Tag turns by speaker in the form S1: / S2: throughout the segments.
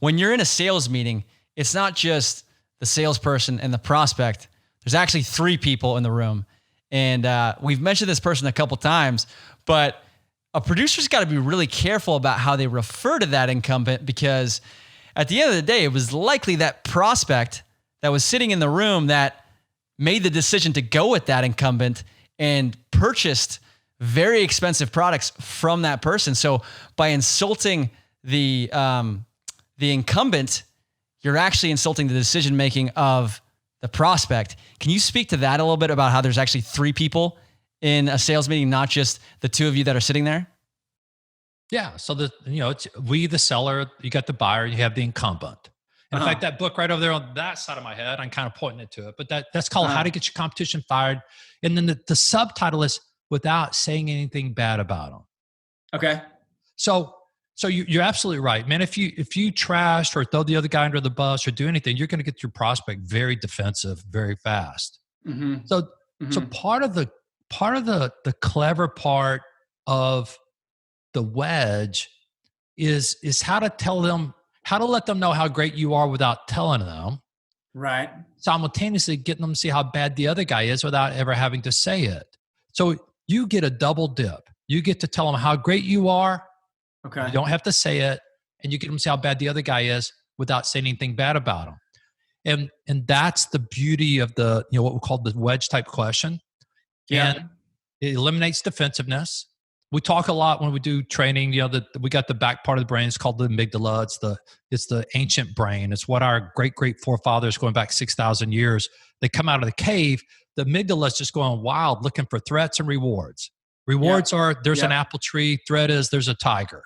S1: when you're in a sales meeting, it's not just the salesperson and the prospect. There's actually three people in the room. And we've mentioned this person a couple times, but a producer's got to be really careful about how they refer to that incumbent, because at the end of the day, it was likely that prospect that was sitting in the room that made the decision to go with that incumbent and purchased very expensive products from that person. So by insulting the incumbent, you're actually insulting the decision-making of the prospect. Can you speak to that a little bit about how there's actually three people in a sales meeting, not just the two of you that are sitting there?
S2: Yeah. So it's we, the seller, you got the buyer, you have the incumbent. And in fact, that book right over there on that side of my head, I'm kind of pointing it to it, but that's called How to Get Your Competition Fired. And then the subtitle is Without Saying Anything Bad About Them.
S3: Okay.
S2: So you're absolutely right, man. If you trash or throw the other guy under the bus or do anything, you're going to get your prospect very defensive very fast.
S3: Mm-hmm.
S2: So part of the clever part of the wedge is how to let them know how great you are without telling them.
S3: Right.
S2: Simultaneously getting them to see how bad the other guy is without ever having to say it. So you get a double dip. You get to tell them how great you are.
S3: Okay.
S2: You don't have to say it, and you get them to see how bad the other guy is without saying anything bad about him. And that's the beauty of the, what we call the wedge type question.
S3: Yeah.
S2: And it eliminates defensiveness. We talk a lot when we do training, we got the back part of the brain. It's called the amygdala. It's the ancient brain. It's what our great forefathers going back 6,000 years, they come out of the cave. The amygdala is just going wild, looking for threats and rewards. Rewards are, there's an apple tree. Threat is, there's a tiger.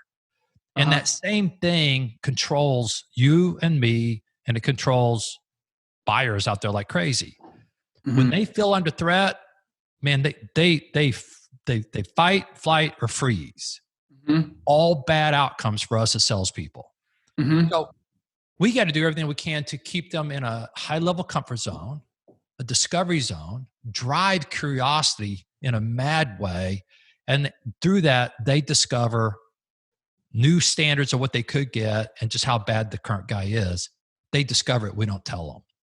S2: And that same thing controls you and me, and it controls buyers out there like crazy. Mm-hmm. When they feel under threat, man, they fight, flight, or freeze. Mm-hmm. All bad outcomes for us as salespeople. Mm-hmm. So we got to do everything we can to keep them in a high-level comfort zone, a discovery zone, drive curiosity in a mad way. And through that, they discover new standards of what they could get and just how bad the current guy is. They discover it. We don't tell them.